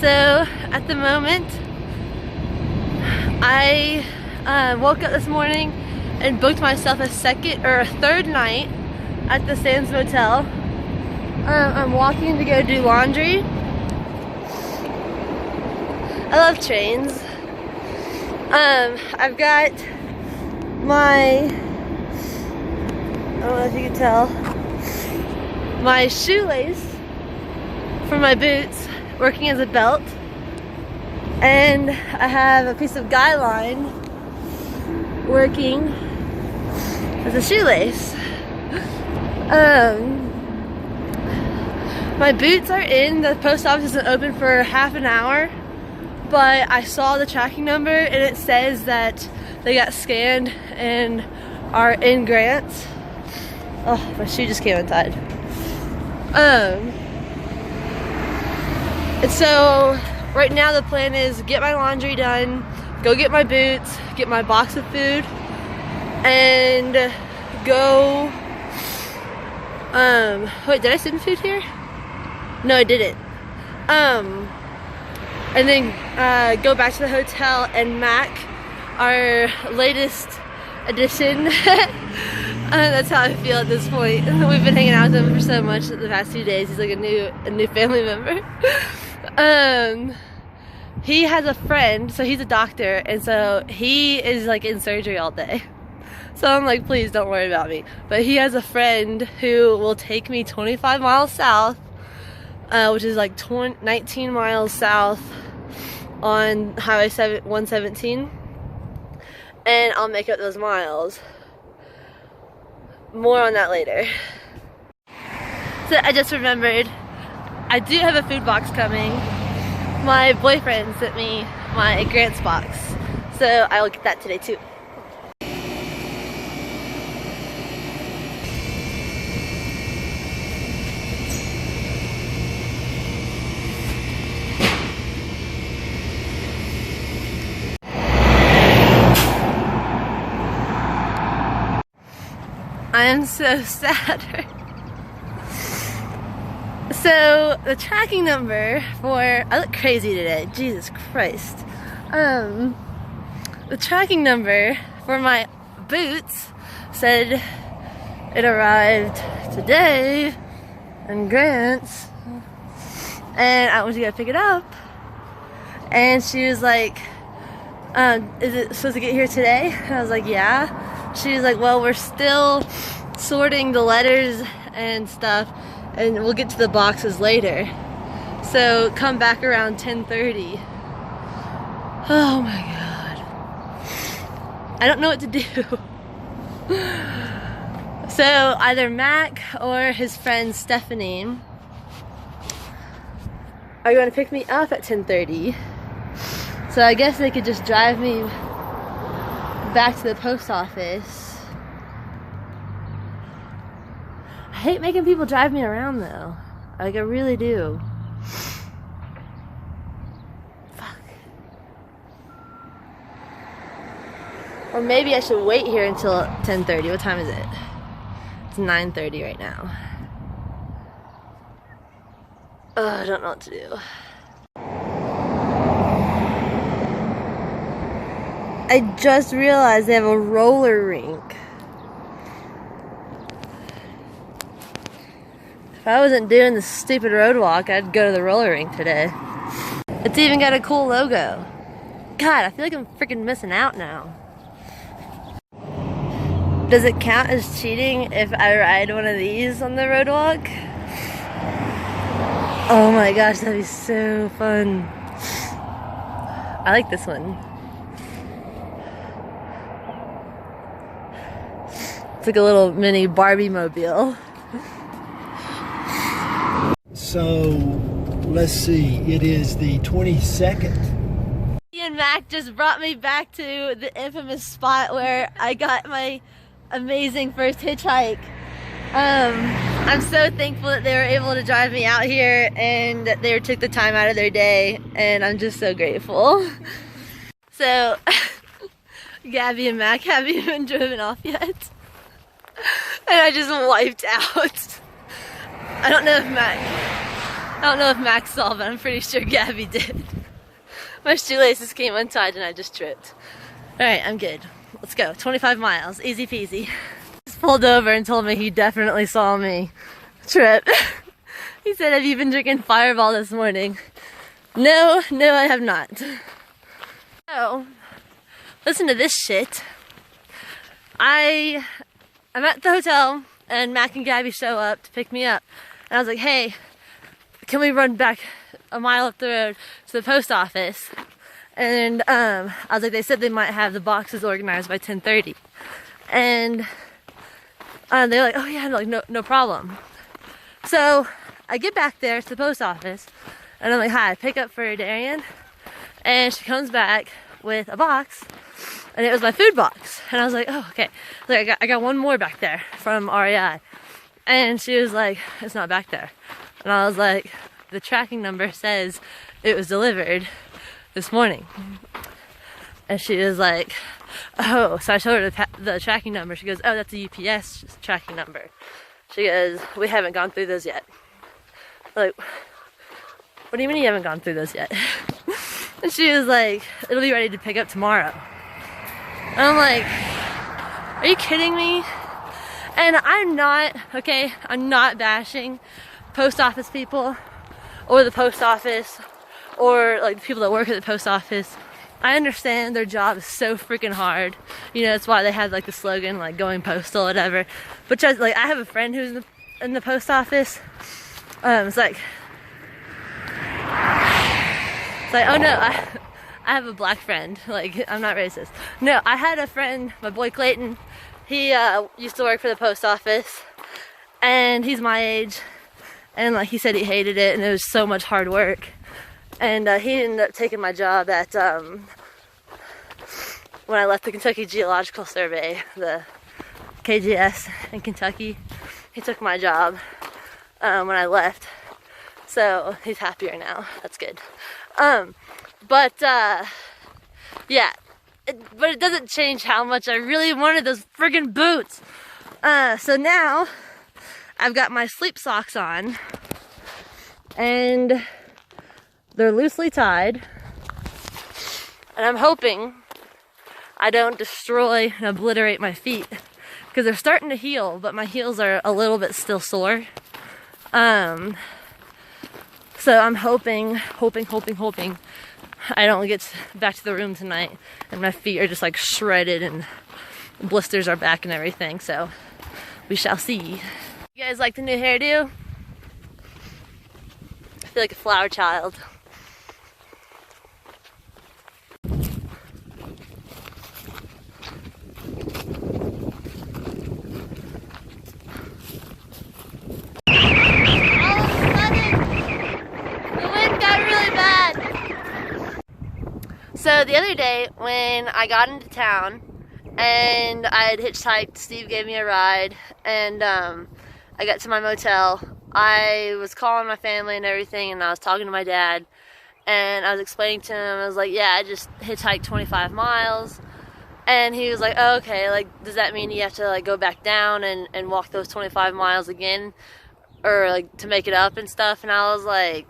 So at the moment, I woke up this morning and booked myself a third night at the Sands Motel. I'm walking to go do laundry. I love trains. I've got my, I don't know if you can tell, my shoelace for my boots working as a belt, and I have a piece of guy line working as a shoelace. My boots are in. The post office isn't open for half an hour, but I saw the tracking number and it says that they got scanned and are in Grant. Oh, my shoe just came untied. And so right now the plan is get my laundry done, go get my boots, get my box of food, and go, wait, did I send food here? No, I didn't. And then go back to the hotel and Mac, our latest addition. That's how I feel at this point. We've been hanging out with him for so much the past 2 days. He's like a new family member. He has a friend, so he's a doctor, and so he is like in surgery all day. So I'm like, please don't worry about me. But he has a friend who will take me 25 miles south, which is like 19 miles south on Highway 117, and I'll make up those miles. More on that later. So I just remembered, I do have a food box coming. My boyfriend sent me my Grant's box, so I will get that today too. I am so sad. So the tracking number for, I look crazy today, Jesus Christ. The tracking number for my boots said it arrived today in Grant's, and I went to go pick it up, and she was like, is it supposed to get here today? And I was like, yeah. She was like, well, we're still sorting the letters and stuff, and we'll get to the boxes later. So come back around 10:30. Oh my God. I don't know what to do. So either Mac or his friend Stephanie are going to pick me up at 10:30. So I guess they could just drive me back to the post office. I hate making people drive me around though. Like, I really do. Fuck. Or maybe I should wait here until 10:30. What time is it? It's 9:30 right now. I don't know what to do. I just realized they have a roller rink. If I wasn't doing the stupid road walk, I'd go to the roller rink today. It's even got a cool logo. God, I feel like I'm freaking missing out now. Does it count as cheating if I ride one of these on the road walk? Oh my gosh, that'd be so fun. I like this one. It's like a little mini Barbie mobile. So, let's see, it is the 22nd. And Mac just brought me back to the infamous spot where I got my amazing first hitchhike. I'm so thankful that they were able to drive me out here and that they took the time out of their day, and I'm just so grateful. So, Gabby and Mac haven't even driven off yet. And I just wiped out. I don't know if Mac don't know if Max saw, but I'm pretty sure Gabby did. My shoelaces came untied and I just tripped. Alright, I'm good. Let's go. 25 miles. Easy peasy. Just pulled over and told me he definitely saw me trip. He said, have you been drinking Fireball this morning? No, I have not. So, listen to this shit. I'm at the hotel and Mac and Gabby show up to pick me up. And I was like, hey, can we run back a mile up the road to the post office? And I was like, they said they might have the boxes organized by 10:30. And they're like, oh yeah, like no problem. So I get back there to the post office and I'm like, hi, pick up for Darion. And she comes back with a box and it was my food box. And I was like, oh, okay. Like, I got one more back there from REI. And she was like, it's not back there. And I was like, the tracking number says it was delivered this morning. And she was like, oh. So I showed her the tracking number. She goes, oh, that's a UPS tracking number. She goes, we haven't gone through those yet. I'm like, what do you mean you haven't gone through those yet? And she was like, it'll be ready to pick up tomorrow. And I'm like, are you kidding me? And I'm not bashing post office people or the post office or like the people that work at the post office. I understand their job is so freaking hard. You know, that's why they have like the slogan like going postal, whatever. But just, like, I have a friend who's in the post office. It's like, oh no, I have a black friend. Like, I'm not racist. No, I had a friend, my boy Clayton. He used to work for the post office, and he's my age. And like he said, he hated it, and it was so much hard work. And he ended up taking my job at when I left the Kentucky Geological Survey, the KGS in Kentucky. He took my job when I left, so he's happier now. That's good. Yeah, but it doesn't change how much I really wanted those friggin' boots. So now I've got my sleep socks on, and they're loosely tied, and I'm hoping I don't destroy and obliterate my feet, because they're starting to heal, but my heels are a little bit still sore. So I'm hoping I don't get back to the room tonight and my feet are just like shredded and blisters are back and everything, so we shall see. You guys like the new hairdo? I feel like a flower child. So the other day when I got into town and I had hitchhiked, Steve gave me a ride, and I got to my motel. I was calling my family and everything, and I was talking to my dad, and I was explaining to him, I was like, yeah, I just hitchhiked 25 miles. And he was like, oh, okay, like, does that mean you have to like go back down and walk those 25 miles again, or like to make it up and stuff? And I was like,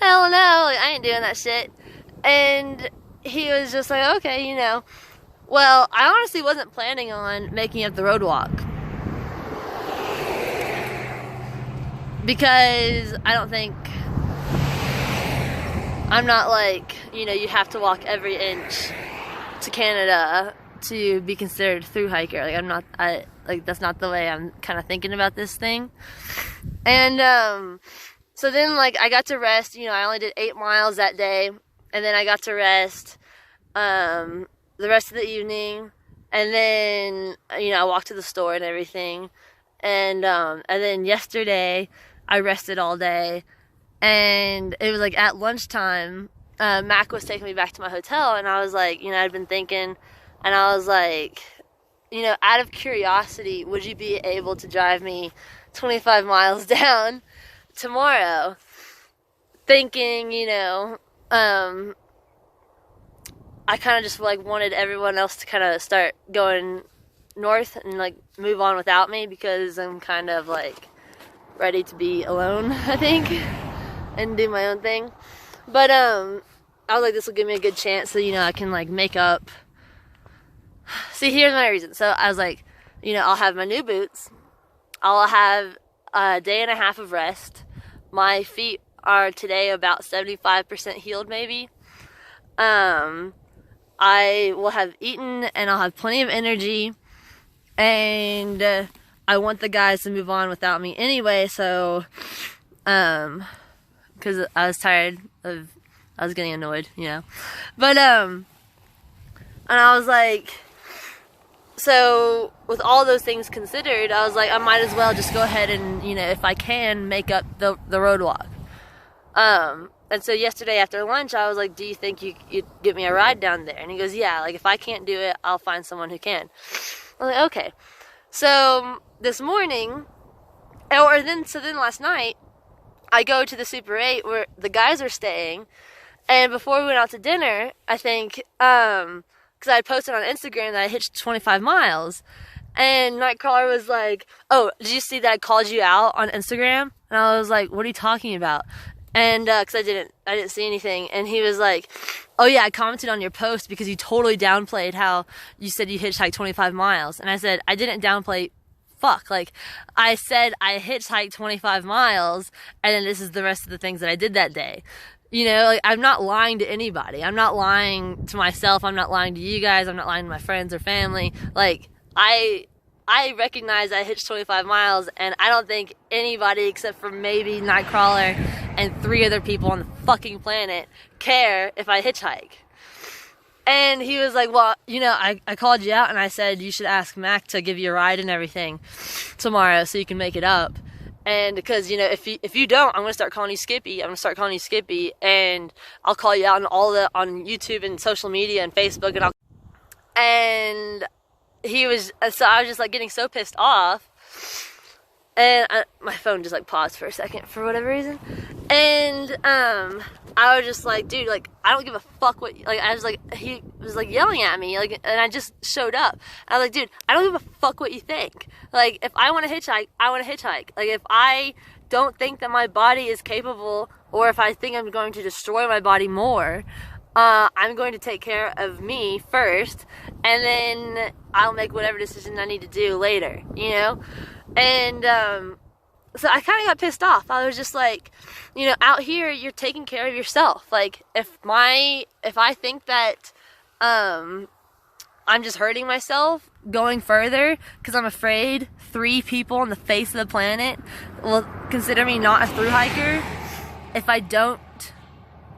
hell no, like, I ain't doing that shit. And he was just like, okay, you know. Well, I honestly wasn't planning on making up the road walk, because I'm not like, you know, you have to walk every inch to Canada to be considered a thru hiker. Like, that's not the way I'm kind of thinking about this thing. And so then, like, I got to rest. You know, I only did 8 miles that day. And then I got to rest the rest of the evening, and then, you know, I walked to the store and everything, and then yesterday I rested all day, and it was like at lunchtime, Mac was taking me back to my hotel, and I was like, you know, I'd been thinking, and I was like, you know, out of curiosity, would you be able to drive me 25 miles down tomorrow? Thinking, you know, I kind of just like wanted everyone else to kind of start going north and like move on without me, because I'm kind of like ready to be alone, I think. and do my own thing. But I was like, this will give me a good chance so, you know, I can like make up. See, here's my reason. So I was like, you know, I'll have my new boots. I'll have a day and a half of rest. My feet are today about 75% healed, maybe. I will have eaten and I'll have plenty of energy. And I want the guys to move on without me anyway. So, because I was tired of, I was getting annoyed, you know. But, and I was like, so with all those things considered, I was like, I might as well just go ahead and, you know, if I can, make up the road walk. And so yesterday after lunch, I was like, do you think you'd get me a ride down there? And he goes, yeah, like if I can't do it, I'll find someone who can. I was like, okay. So this morning, so then last night, I go to the Super 8 where the guys are staying. And before we went out to dinner, I think, because I posted on Instagram that I hitched 25 miles. And Nightcrawler was like, oh, did you see that I called you out on Instagram? And I was like, what are you talking about? And, cause I didn't see anything. And he was like, oh yeah, I commented on your post because you totally downplayed how you said you hitchhiked 25 miles. And I said, I didn't downplay, like, I said I hitchhiked 25 miles and then this is the rest of the things that I did that day. You know, like, I'm not lying to anybody. I'm not lying to myself. I'm not lying to you guys. I'm not lying to my friends or family. Like, I recognize I hitched 25 miles, and I don't think anybody except for maybe Nightcrawler and 3 other people on the fucking planet care if I hitchhike. And he was like, well, you know, I called you out and I said you should ask Mac to give you a ride and everything tomorrow so you can make it up. And because, you know, if you don't, I'm going to start calling you Skippy. I'm going to start calling you Skippy, and I'll call you out on YouTube and social media and Facebook, and he was, so I was just like getting so pissed off, and my phone just like paused for a second for whatever reason, and I was just like, dude, like, I don't give a fuck what, like, I was like, he was like yelling at me, like, and I just showed up. I was like, dude, I don't give a fuck what you think. Like, if I want to hitchhike, I want to hitchhike. Like, if I don't think that my body is capable, or if I think I'm going to destroy my body more, I'm going to take care of me first, and then I'll make whatever decision I need to do later, you know? And, so I kind of got pissed off. I was just like, you know, out here, you're taking care of yourself. Like, if I think that, I'm just hurting myself going further because I'm afraid 3 people on the face of the planet will consider me not a thru hiker if I don't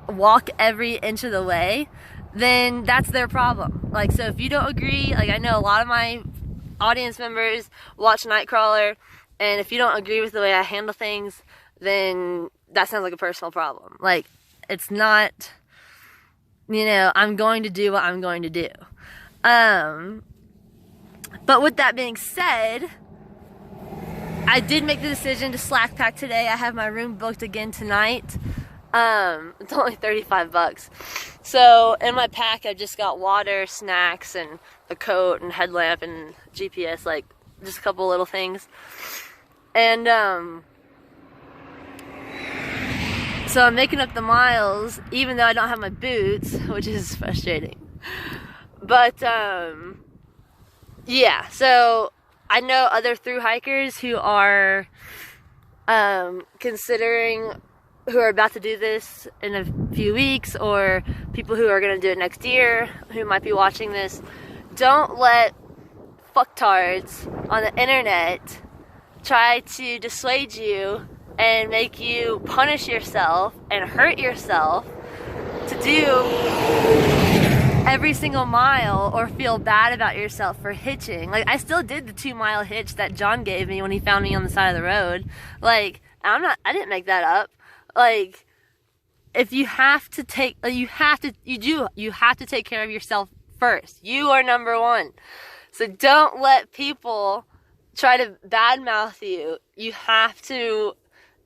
walk every inch of the way, then that's their problem. Like, so if you don't agree, like, I know a lot of my audience members watch Nightcrawler, and if you don't agree with the way I handle things, then that sounds like a personal problem. Like, it's not, you know, I'm going to do what I'm going to do. But with that being said, I did make the decision to slack pack today. I have my room booked again tonight. It's only $35. So in my pack, I just got water, snacks, and a coat and headlamp and GPS, like just a couple little things. And so I'm making up the miles, even though I don't have my boots, which is frustrating. But yeah, so I know other thru hikers who are considering, who are about to do this in a few weeks, or people who are going to do it next year who might be watching this. Don't let fucktards on the internet try to dissuade you and make you punish yourself and hurt yourself to do every single mile, or feel bad about yourself for hitching. Like, I still did the 2-mile hitch that John gave me when he found me on the side of the road. Like, I didn't make that up. Like, if you have to take, you have to take care of yourself first. You are number one. So don't let people try to badmouth you. You have to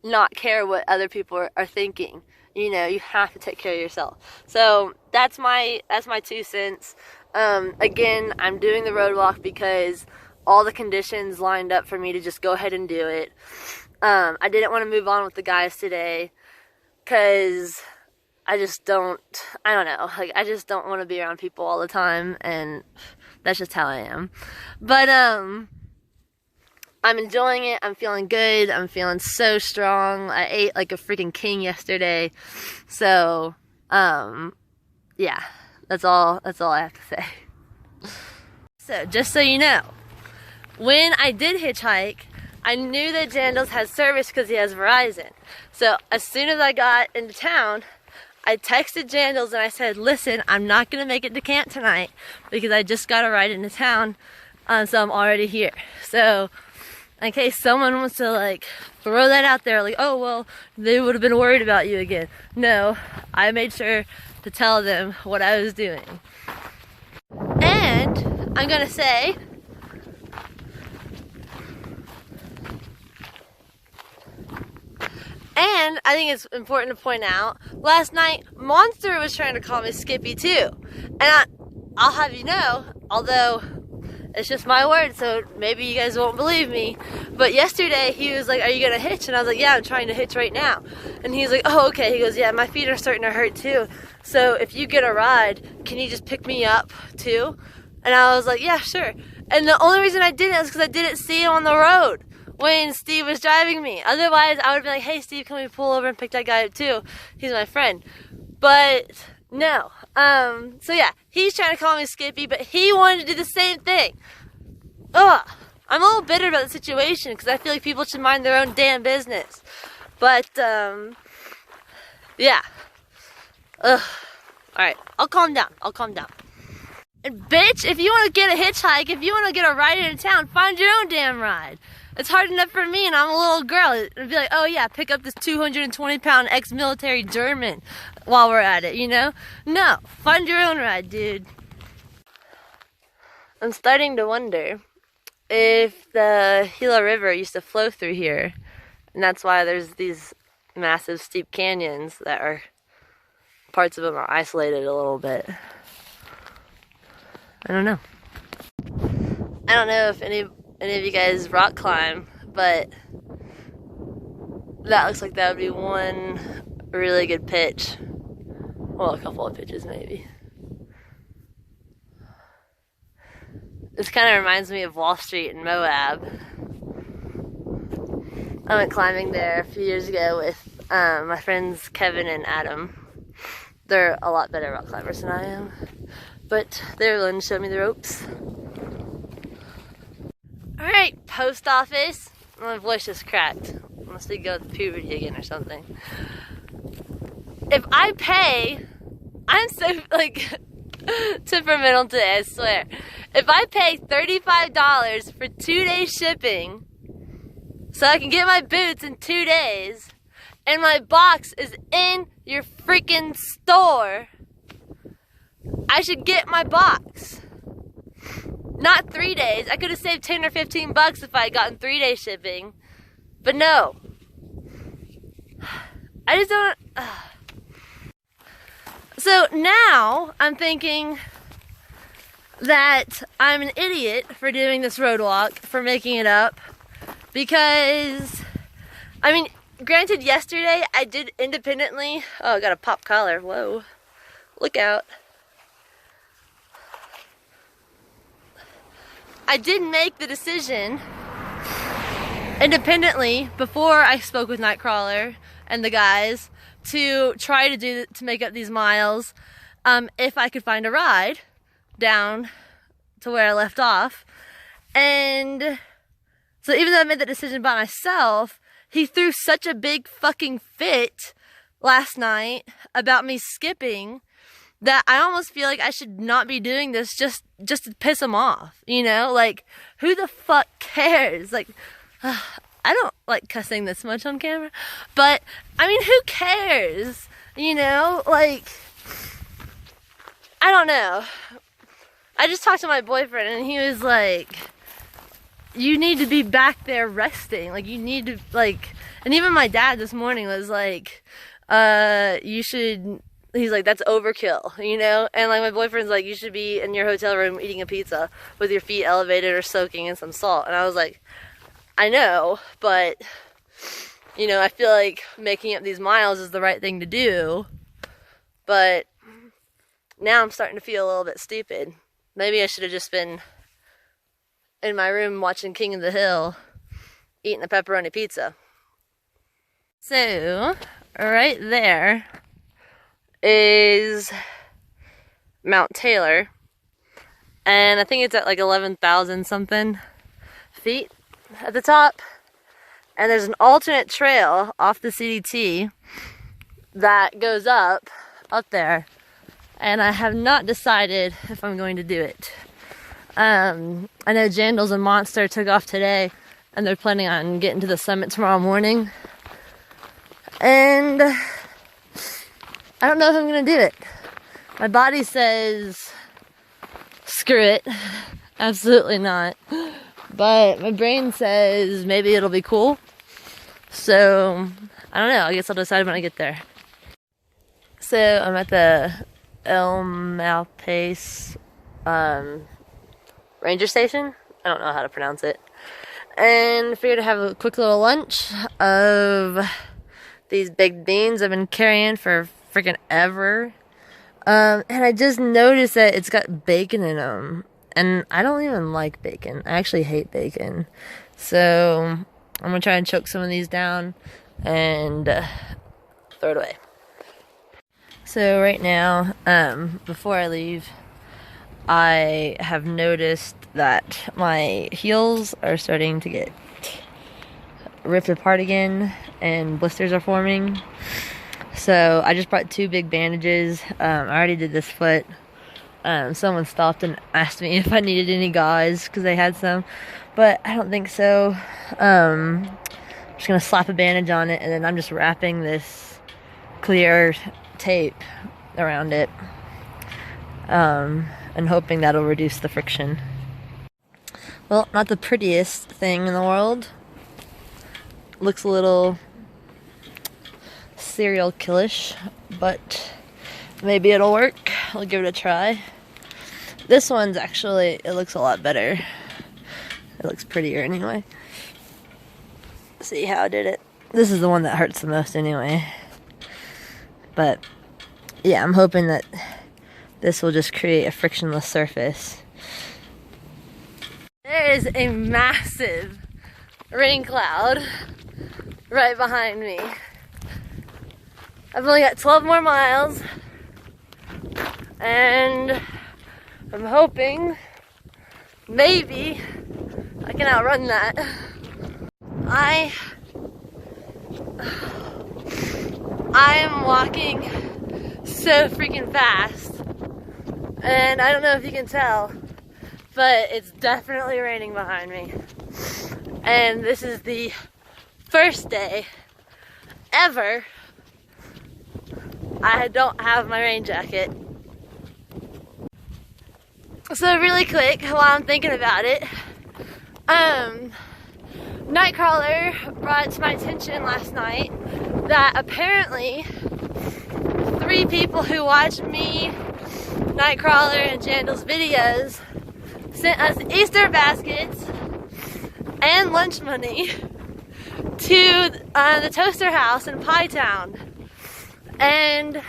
not care what other people are thinking. You know, you have to take care of yourself. So that's my 2 cents. Again, I'm doing the road walk because all the conditions lined up for me to just go ahead and do it. I didn't want to move on with the guys today. because I don't know, like, I just don't want to be around people all the time, and that's just how I am. But, I'm enjoying it. I'm feeling good. I'm feeling so strong. I ate like a freaking king yesterday. So, yeah, that's all I have to say. So, just so you know, when I did hitchhike, I knew that Jandals had service because he has Verizon. So, as soon as I got into town, I texted Jandals and I said, listen, I'm not going to make it to camp tonight because I just got a ride into town, so I'm already here. So, in case someone wants to, like, throw that out there, like, oh, well, they would have been worried about you again. No, I made sure to tell them what I was doing. And I'm going to say, and I think it's important to point out, last night, Monster was trying to call me Skippy too. And I'll have you know, although it's just my word, so maybe you guys won't believe me, but yesterday he was like, are you gonna hitch? And I was like, yeah, I'm trying to hitch right now. And he's like, oh, okay. He goes, yeah, my feet are starting to hurt too. So if you get a ride, can you just pick me up too? And I was like, yeah, sure. And the only reason I didn't is because I didn't see him on the road when Steve was driving me. Otherwise, I would have been like, hey, Steve, can we pull over and pick that guy up too? He's my friend. But no. So yeah, he's trying to call me Skippy, but he wanted to do the same thing. Ugh. I'm a little bitter about the situation because I feel like people should mind their own damn business. But, yeah. Ugh. Alright, I'll calm down. And bitch, if you want to get a hitchhike, if you want to get a ride into town, find your own damn ride. It's hard enough for me, and I'm a little girl. It'd be like, oh yeah, pick up this 220-pound ex-military German while we're at it, you know? No, find your own ride, dude. I'm starting to wonder if the Gila River used to flow through here, and that's why there's these massive steep canyons that are, parts of them are isolated a little bit. I don't know. I don't know if any of you guys rock climb, but that looks like that would be one really good pitch. Well, a couple of pitches maybe. This kind of reminds me of Wall Street in Moab. I went climbing there a few years ago with my friends Kevin and Adam. They're a lot better rock climbers than I am, but they were willing to show me the ropes. Alright, post office. My voice just cracked. I must be going through puberty again or something. If I pay, I'm so, like, temperamental today, I swear. If I pay $35 for 2-day shipping so I can get my boots in 2 days, and my box is in your freaking store, I should get my box. Not 3 days. I could have saved 10 or 15 bucks if I had gotten 3-day shipping. But no. I just don't... So now I'm thinking that I'm an idiot for doing this road walk, for making it up. Because, I mean, granted, yesterday I did independently... Oh, I got a pop collar. Whoa. Look out. I did make the decision independently before I spoke with Nightcrawler and the guys to try to make up these miles if I could find a ride down to where I left off. And so even though I made the decision by myself, he threw such a big fucking fit last night about me skipping that I almost feel like I should not be doing this just to piss him off, you know? Like, who the fuck cares? Like, I don't like cussing this much on camera, but, I mean, who cares? You know? Like, I don't know. I just talked to my boyfriend, and he was like, you need to be back there resting. Like, you need to, like, and even my dad this morning was like, you should... He's like, that's overkill, you know? And like my boyfriend's like, you should be in your hotel room eating a pizza with your feet elevated or soaking in some salt. And I was like, I know, but, you know, I feel like making up these miles is the right thing to do, but now I'm starting to feel a little bit stupid. Maybe I should have just been in my room watching King of the Hill, eating a pepperoni pizza. So, right there is Mount Taylor, and I think it's at like 11,000 something feet at the top, and there's an alternate trail off the CDT that goes up there, and I have not decided if I'm going to do it. I know Jandals and Monster took off today, and they're planning on getting to the summit tomorrow morning, and I don't know if I'm gonna do it. My body says screw it, absolutely not, but my brain says maybe it'll be cool. So I don't know, I guess I'll decide when I get there. So I'm at the El Malpais ranger station. I don't know how to pronounce it. And figured to have a quick little lunch of these baked beans I've been carrying for freaking ever. And I just noticed that it's got bacon in them. And I don't even like bacon. I actually hate bacon. So I'm going to try and choke some of these down and throw it away. So right now, before I leave, I have noticed that my heels are starting to get ripped apart again and blisters are forming. So I just brought 2 big bandages. I already did this foot. Someone stopped and asked me if I needed any gauze because they had some, but I don't think so. I'm just gonna slap a bandage on it, and then I'm just wrapping this clear tape around it, and hoping that'll reduce the friction. Well, not the prettiest thing in the world. Looks a little serial killish, but maybe it'll work. I'll give it a try. This one's actually, it looks a lot better. It looks prettier anyway. See how I did it? This is the one that hurts the most anyway. But yeah, I'm hoping that this will just create a frictionless surface. There is a massive rain cloud right behind me. I've only got 12 more miles, and I'm hoping maybe I can outrun that. I am walking so freaking fast, and I don't know if you can tell, but it's definitely raining behind me. And this is the first day ever I don't have my rain jacket. So really quick, while I'm thinking about it, Nightcrawler brought to my attention last night that apparently 3 people who watch me, Nightcrawler, and Jandal's videos sent us Easter baskets and lunch money to the Toaster House in Pie Town. And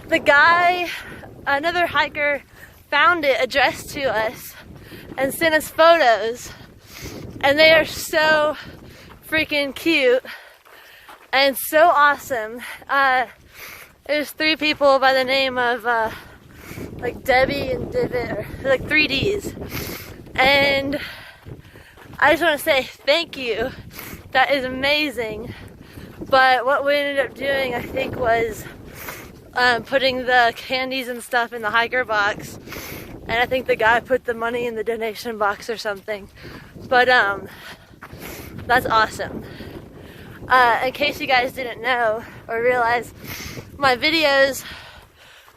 the guy, another hiker, found it addressed to us and sent us photos, and they are so freaking cute and so awesome. There's 3 people by the name of like Debbie and Divot, or like 3 Ds, and I just want to say thank you. That is amazing. But what we ended up doing, I think, was putting the candies and stuff in the hiker box, and I think the guy put the money in the donation box or something. But that's awesome. In case you guys didn't know or realize, my videos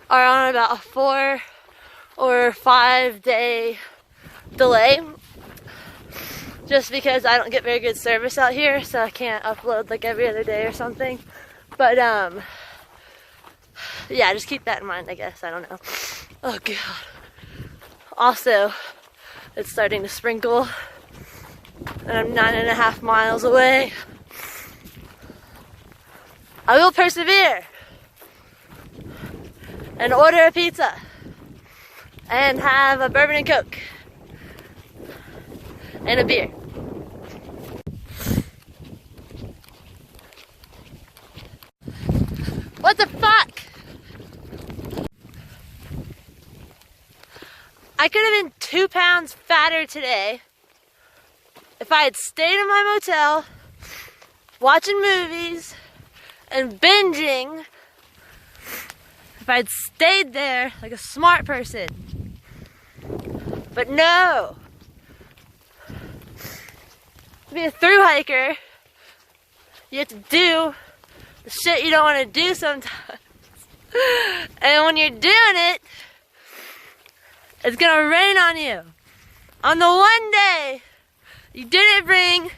are on about a 4 or 5 day delay, just because I don't get very good service out here, so I can't upload like every other day or something. But yeah, just keep that in mind, I guess. I don't know. Oh god. Also, it's starting to sprinkle, and I'm 9.5 miles away I will persevere and order a pizza and have a bourbon and Coke and a beer. What the fuck? I could have been 2 pounds fatter today if I had stayed in my motel watching movies and binging. If I had stayed there like a smart person. But no. To be a thru hiker, you have to do the shit you don't want to do sometimes. And when you're doing it, it's gonna rain on you. On the one day you didn't bring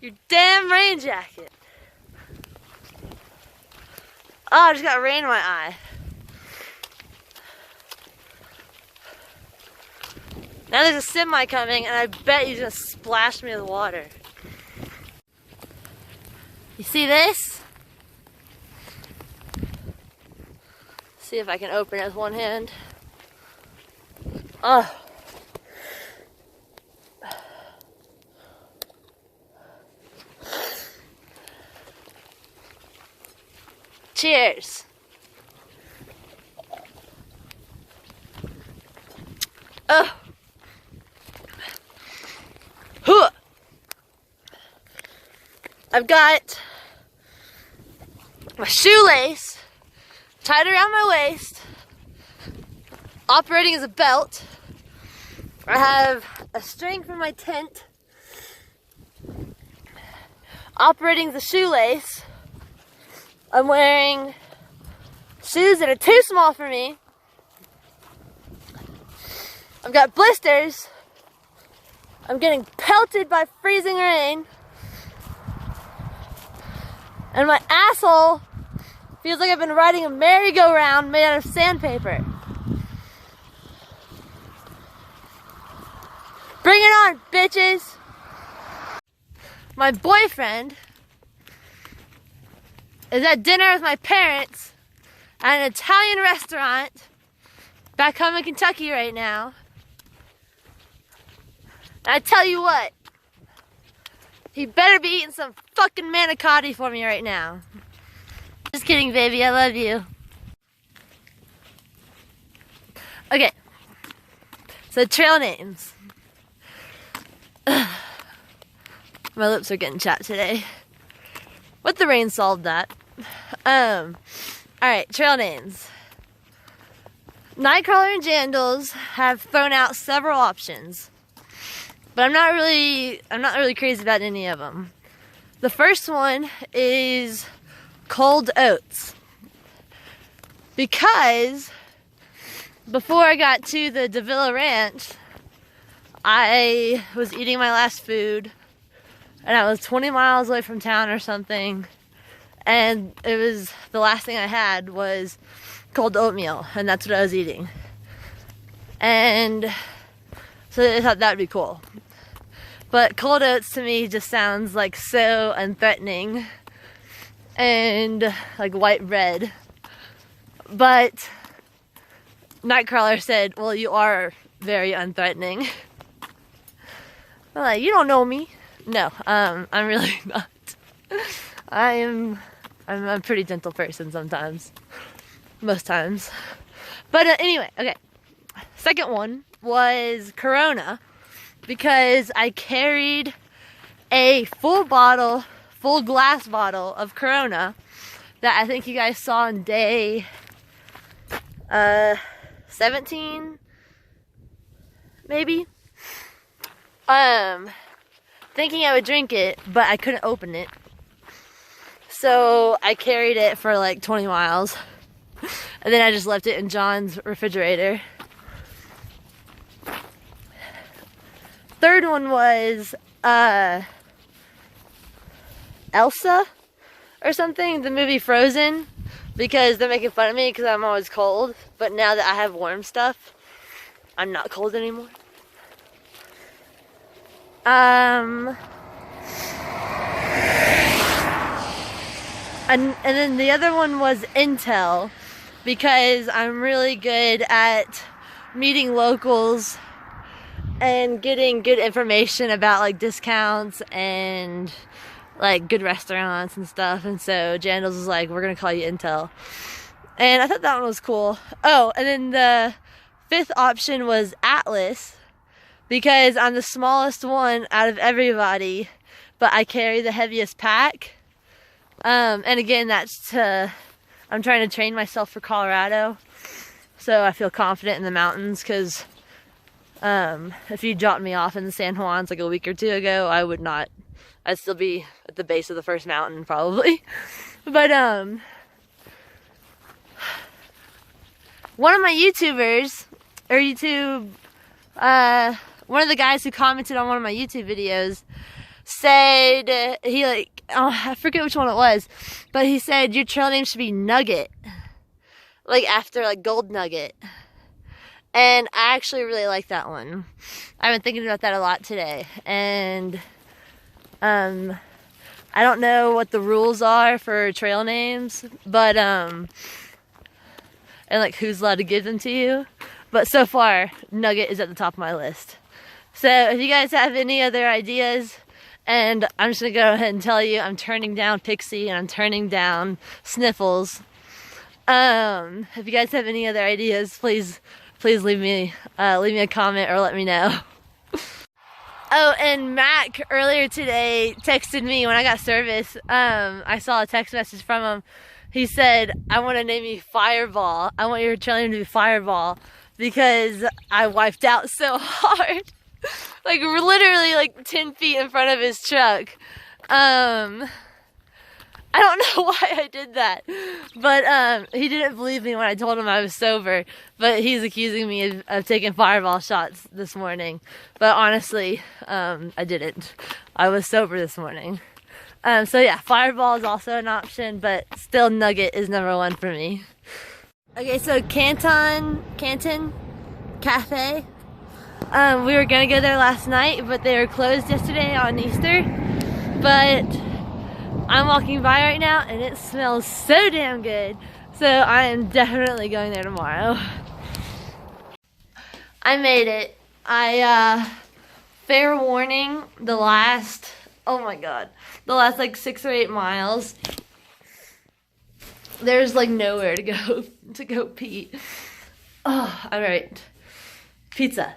your damn rain jacket. Oh, I just got rain in my eye. Now there's a semi coming, and I bet he's gonna splash me with water. You see this? See if I can open it with one hand. Oh. Cheers. Oh. Huh. I've got my shoelace tied around my waist, operating as a belt. I have a string from my tent, operating as a shoelace. I'm wearing shoes that are too small for me. I've got blisters. I'm getting pelted by freezing rain. And my asshole feels like I've been riding a merry-go-round made out of sandpaper. Bring it on, bitches! My boyfriend is at dinner with my parents at an Italian restaurant back home in Kentucky right now. And I tell you what, he better be eating some fucking manicotti for me right now. Just kidding, baby, I love you. Okay, so trail names. My lips are getting chapped today. But the rain solved that. Alright, trail names. Nightcrawler and Jandals have thrown out several options. But I'm not really crazy about any of them. The first one is cold oats. Because before I got to the Davila Ranch, I was eating my last food and I was 20 miles away from town or something, and it was the last thing I had was cold oatmeal, and that's what I was eating. And so I thought that would be cool. But cold oats to me just sounds like so unthreatening and like white bread. But Nightcrawler said, well, you are very unthreatening. I'm like, you don't know me. No, I'm really not. I'm a pretty gentle person sometimes. Most times. But anyway, okay. Second one was Corona, because I carried a full glass bottle of Corona that I think you guys saw on day 17, maybe. Thinking I would drink it, but I couldn't open it. So I carried it for like 20 miles. And then I just left it in John's refrigerator. Third one was Elsa or something, the movie Frozen, because they're making fun of me because I'm always cold. But now that I have warm stuff, I'm not cold anymore. And then the other one was Intel, because I'm really good at meeting locals and getting good information about like discounts and like good restaurants and stuff. And so Jandals was like, we're gonna call you Intel. And I thought that one was cool. Oh, and then the 5th option was Atlas, because I'm the smallest one out of everybody, but I carry the heaviest pack. And again, that's I'm trying to train myself for Colorado, so I feel confident in the mountains, because if you dropped me off in the San Juans like a week or 2 ago, I would not. I'd still be at the base of the first mountain probably. But one of my YouTubers, or one of the guys who commented on one of my YouTube videos said, I forget which one it was, but he said your trail name should be Nugget, like after like Gold Nugget. And I actually really like that one. I've been thinking about that a lot today, and I don't know what the rules are for trail names, but and like who's allowed to give them to you, but so far Nugget is at the top of my list. So if you guys have any other ideas, and I'm just gonna go ahead and tell you, I'm turning down Pixie and I'm turning down Sniffles. If you guys have any other ideas, please leave me a comment or let me know. Oh, and Mac earlier today texted me when I got service. I saw a text message from him. He said, I want to name you Fireball. I want your trail name to be Fireball, because I wiped out so hard. Like literally like 10 feet in front of his truck. I don't know why I did that, but he didn't believe me when I told him I was sober, but he's accusing me of taking Fireball shots this morning. But honestly, I didn't. I was sober this morning. So yeah, Fireball is also an option, but still Nugget is number 1 for me. Okay, so Canton Cafe. We were gonna go there last night, but they were closed yesterday on Easter. But I'm walking by right now and it smells so damn good. So I am definitely going there tomorrow. I made it. Fair warning, the last like 6 or 8 miles, there's like nowhere to go pee. Oh, all right. Pizza.